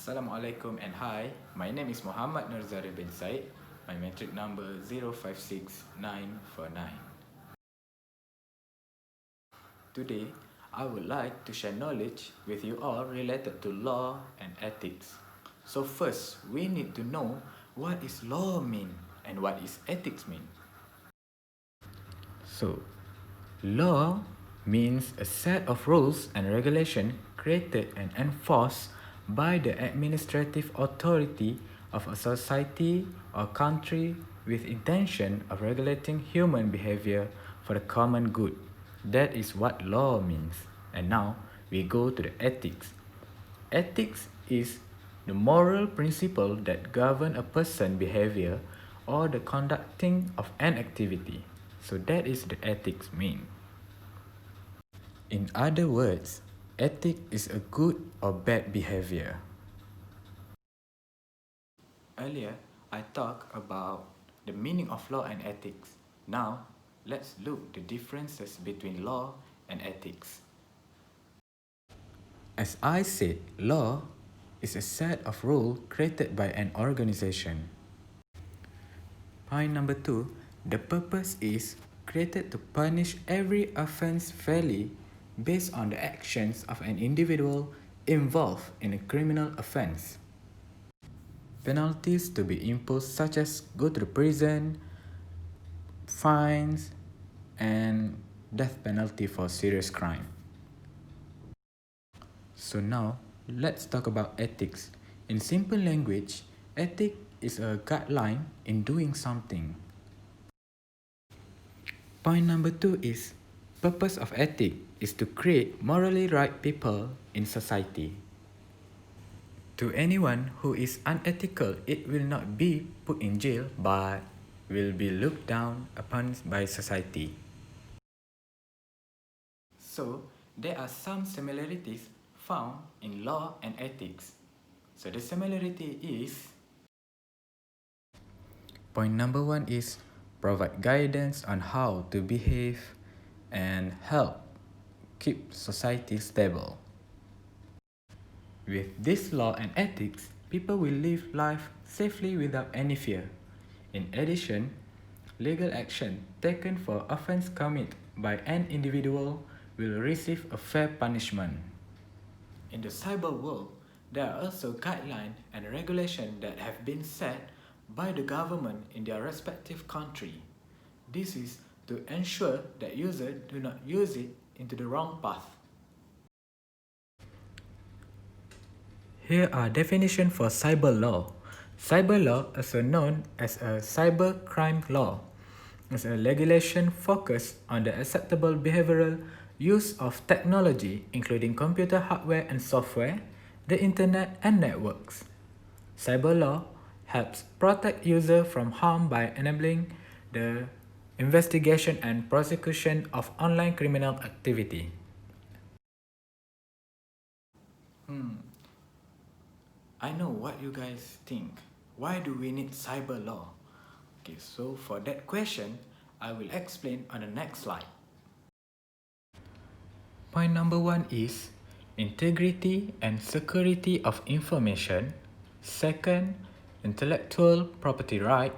Assalamualaikum and hi, my name is Muhammad Nurzari bin Said, my metric number 056949. Today, I would like to share knowledge with you all related to law and ethics. So first, we need to know what is law mean and what is ethics mean. So, law means a set of rules and regulations created and enforced by the administrative authority of a society or country with intention of regulating human behavior for the common good. That is what law means. And now we go to the ethics. Ethics is the moral principle that govern a person's behavior or the conducting of an activity. So that is the ethics mean. In other words, ethic is a good or bad behavior. Earlier, I talked about the meaning of law and ethics. Now, let's look the differences between law and ethics. As I said, law is a set of rules created by an organization. Point number 2, the purpose is created to punish every offense fairly based on the actions of an individual involved in a criminal offense. Penalties to be imposed such as go to the prison, fines, and death penalty for serious crime. So now, let's talk about ethics. In simple language, ethic is a guideline in doing something. Point number 2 is, purpose of ethic is to create morally right people in society. To anyone who is unethical, it will not be put in jail but will be looked down upon by society. So, there are some similarities found in law and ethics. So the similarity is, point number 1 is provide guidance on how to behave and help keep society stable. With this law and ethics, people will live life safely without any fear. In addition, legal action taken for offense committed by an individual will receive a fair punishment. In the cyber world, there are also guidelines and regulations that have been set by the government in their respective country. This is to ensure that users do not use it into the wrong path. Here are definitions for cyber law. Cyber law, also known as a cyber crime law, is a regulation focused on the acceptable behavioral use of technology, including computer hardware and software, the internet and networks. Cyber law helps protect users from harm by enabling the investigation and prosecution of online criminal activity. I know what you guys think. Why do we need cyber law? Okay, so for that question, I will explain on the next slide. Point number 1 is integrity and security of information. Second, intellectual property right.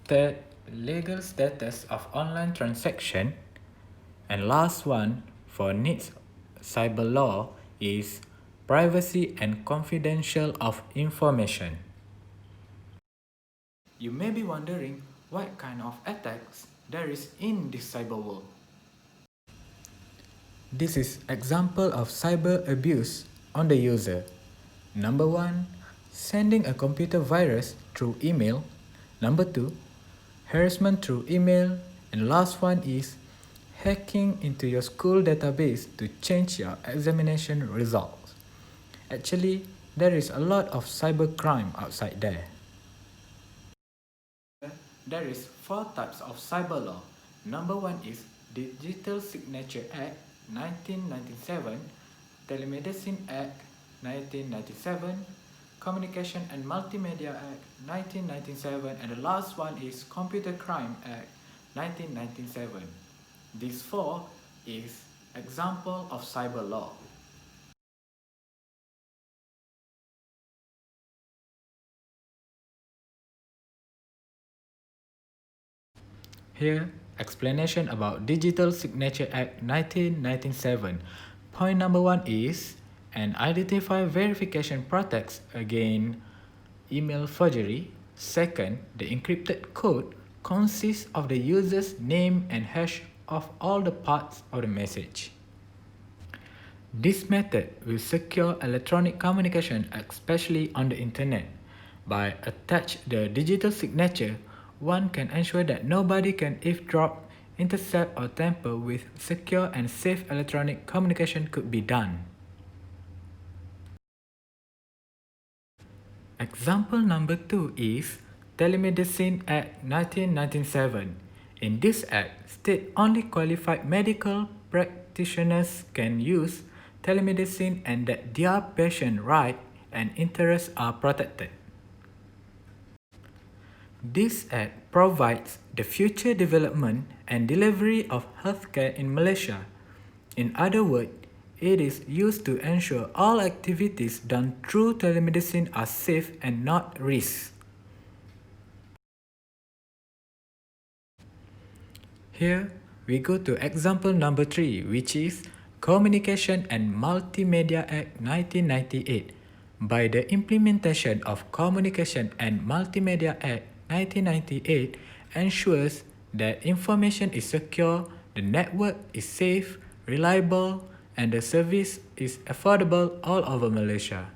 Third, legal status of online transaction. And last one, for needs cyber law, is privacy and confidential of information. You may be wondering what kind of attacks there is in this cyber world. This is example of cyber abuse on the user. Number 1, sending a computer virus through email. Number 2, harassment through email. And last one is hacking into your school database to change your examination results. Actually, there is a lot of cybercrime outside there. There is 4 types of cyber law. Number 1 is Digital Signature Act 1997, Telemedicine Act 1997, Communication and Multimedia Act 1997, and the last one is Computer Crime Act 1997. These 4 is example of cyber law. Here, explanation about Digital Signature Act 1997. Point number 1 is an identifier verification protects against email forgery. Second, the encrypted code consists of the user's name and hash of all the parts of the message. This method will secure electronic communication, especially on the internet. By attach the digital signature, one can ensure that nobody can eavesdrop, intercept, or tamper with secure and safe electronic communication could be done. Example number 2 is Telemedicine Act 1997. In this act, state only qualified medical practitioners can use telemedicine and that their patient rights and interests are protected. This act provides the future development and delivery of healthcare in Malaysia. In other words, it is used to ensure all activities done through telemedicine are safe and not risks. Here, we go to example number 3, which is Communication and Multimedia Act 1998. By the implementation of Communication and Multimedia Act 1998 ensures that information is secure, the network is safe, reliable, and the service is affordable all over Malaysia.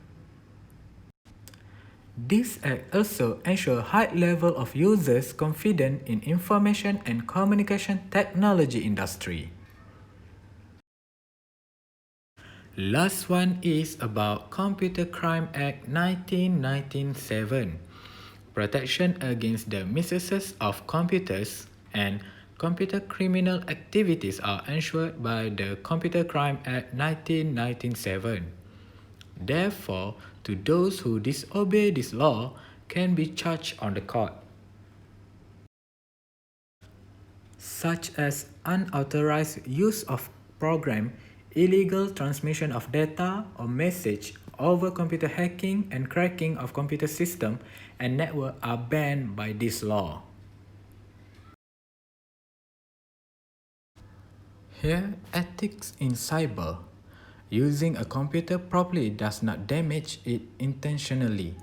This act also ensures high level of users' confidence in information and communication technology industry. Last one is about Computer Crime Act 1997. Protection against the misuses of computers and computer criminal activities are ensured by the Computer Crime Act 1997. Therefore, to those who disobey this law can be charged on the court, such as unauthorized use of program, illegal transmission of data or message, over computer hacking and cracking of computer system and network are banned by this law. Here, ethics in cyber. Using a computer properly does not damage it intentionally.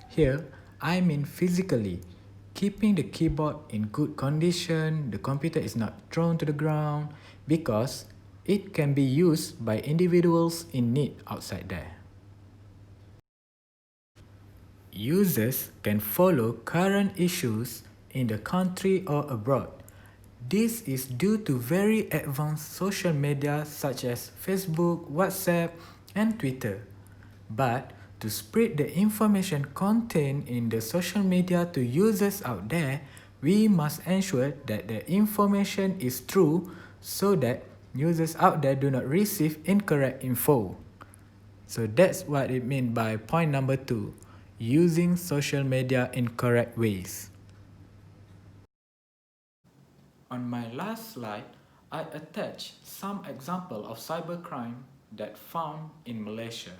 Here, I mean physically. Keeping the keyboard in good condition, the computer is not thrown to the ground because it can be used by individuals in need outside there. Users can follow current issues in the country or abroad. This is due to very advanced social media such as Facebook, WhatsApp, and Twitter. But to spread the information contained in the social media to users out there, we must ensure that the information is true so that users out there do not receive incorrect info. So that's what it means by point number 2, using social media in correct ways. On my last slide, I attach some example of cybercrime that found in Malaysia.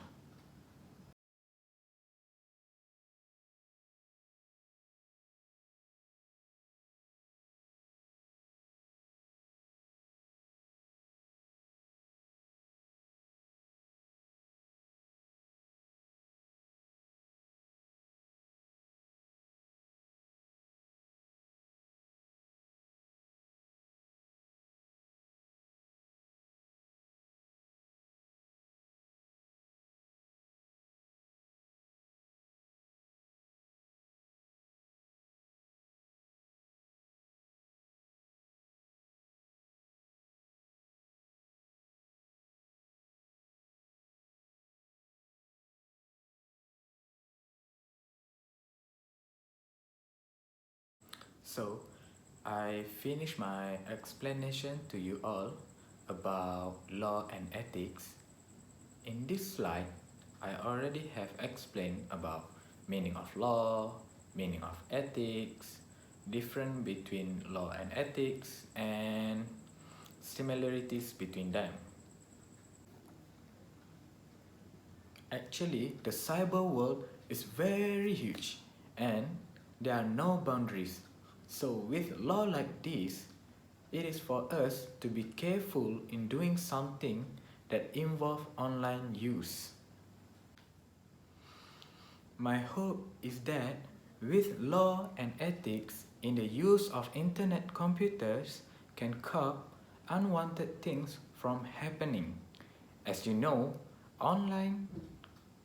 So, I finished my explanation to you all about law and ethics. In this slide, I already have explained about meaning of law, meaning of ethics, difference between law and ethics, and similarities between them. Actually, the cyber world is very huge and there are no boundaries. So with law like this, it is for us to be careful in doing something that involve online use. My hope is that with law and ethics in the use of internet computers can curb unwanted things from happening. As you know, online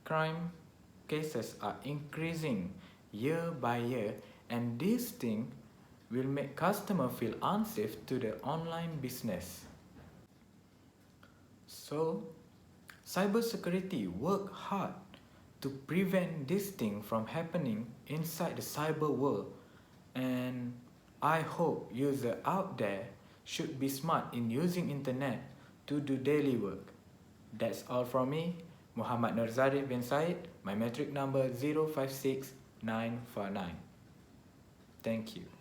crime cases are increasing year by year, and this thing will make customers feel unsafe to the online business. So, cybersecurity work hard to prevent this thing from happening inside the cyber world, and I hope users out there should be smart in using internet to do daily work. That's all from me, Muhammad Nurzari bin Said, my metric number 056949. Thank you.